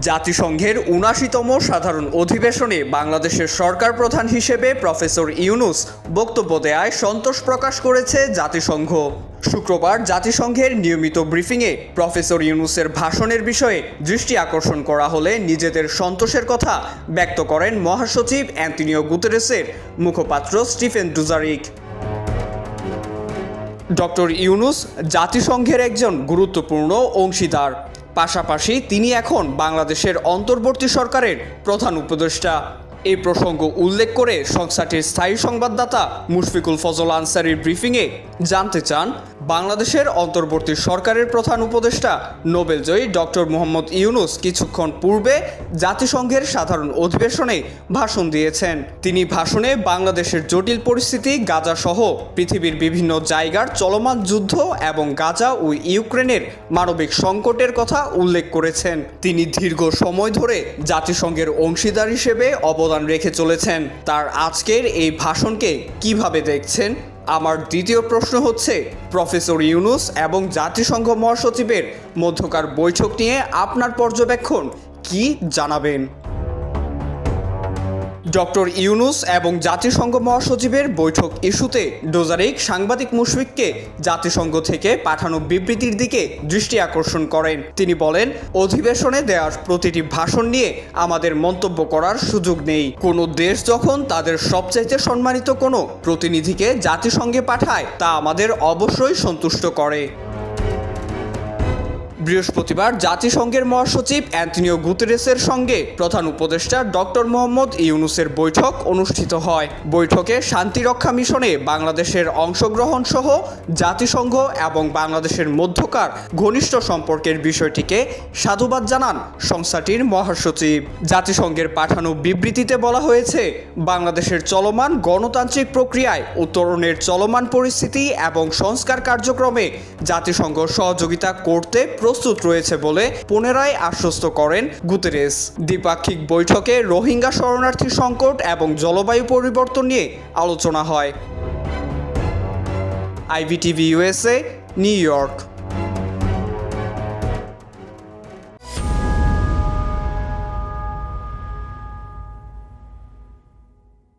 জাতিসংঘের ৭৯তম সাধারণ অধিবেশনে বাংলাদেশের সরকার প্রধান হিসেবে প্রফেসর ইউনূস বক্তব্য দেয়ায় সন্তোষ প্রকাশ করেছে জাতিসংঘ। শুক্রবার জাতিসংঘের নিয়মিত ব্রিফিংয়ে প্রফেসর ইউনূসের ভাষণের বিষয়ে দৃষ্টি আকর্ষণ করা হলে নিজেদের সন্তোষের কথা ব্যক্ত করেন মহাসচিব অ্যান্তোনিও গুতেরেসের মুখপাত্র স্টিফেন ডুজারিক। ডক্টর ইউনূস জাতিসংঘের একজন গুরুত্বপূর্ণ অংশীদার। পাশাপাশি তিনি এখন বাংলাদেশের অন্তর্বর্তী সরকারের প্রধান উপদেষ্টা। এই প্রসঙ্গ উল্লেখ করে সংস্থাটির স্থায়ী সংবাদদাতা মুশফিকুল ফজল আনসারীর ব্রিফিংয়ে জানতে চান, বাংলাদেশের অন্তর্বর্তী সরকারের প্রধান উপদেষ্টা নোবেলজয়ী ডক্টর মোহাম্মদ ইউনূস কিছুক্ষণ পূর্বে জাতিসংঘের সাধারণ অধিবেশনে ভাষণ দিয়েছেন। তিনি ভাষণে বাংলাদেশের জটিল পরিস্থিতি, গাজা সহ পৃথিবীর বিভিন্ন জায়গার চলমান যুদ্ধ এবং গাজা ও ইউক্রেনের মানবিক সংকটের কথা উল্লেখ করেছেন। তিনি দীর্ঘ সময় ধরে জাতিসংঘের অংশীদার হিসেবে অবদান রেখে চলেছেন। তার আজকের এই ভাষণকে কিভাবে দেখছেন? আমার দ্বিতীয় প্রশ্ন হচ্ছে, প্রফেসর ইউনূস এবং জাতিসংঘ মহাসচিবের মধ্যকার বৈঠক নিয়ে আপনার পর্যবেক্ষণ কি জানাবেন? ডক্টর ইউনূস এবং জাতিসংঘ মহাসচিবের বৈঠক ইস্যুতে ডুজারিক সাংবাদিক মুশফিককে জাতিসংঘ থেকে পাঠানো বিবৃতির দিকে দৃষ্টি আকর্ষণ করেন। তিনি বলেন, অধিবেশনে দেওয়ার প্রতিটি ভাষণ নিয়ে আমাদের মন্তব্য করার সুযোগ নেই। কোনো দেশ যখন তাদের সবচাইতে সম্মানিত কোনো প্রতিনিধিকে জাতিসংঘে পাঠায়, তা আমাদের অবশ্যই সন্তুষ্ট করে। বৃহস্পতিবার জাতিসংঘের মহাসচিব অ্যান্তোনিও গুতেরেসের সঙ্গে প্রধান উপদেষ্টা ডক্টর মোহাম্মদ ইউনূসের বৈঠক অনুষ্ঠিত হয়। বৈঠকে শান্তিরক্ষা মিশনে বাংলাদেশের অংশগ্রহণ সহ জাতিসংঘ এবং বাংলাদেশের মধ্যকার ঘনিষ্ঠ সম্পর্কের বিষয়টিকে সাধুবাদ জানান সংস্থাটির মহাসচিব। জাতিসংঘের পাঠানো বিবৃতিতে বলা হয়েছে, বাংলাদেশের চলমান গণতান্ত্রিক প্রক্রিয়ায় উত্তরণের চলমান পরিস্থিতি এবং সংস্কার কার্যক্রমে জাতিসংঘ সহযোগিতা করতে প্রস্তুত রয়েছে বলে পুনরায় আশ্বস্ত করেন গুতেরেস। দ্বিপাক্ষিক বৈঠকে রোহিঙ্গা শরণার্থী সংকট এবং জলবায়ু পরিবর্তন নিয়ে আলোচনা হয়। IVTV USA, new York.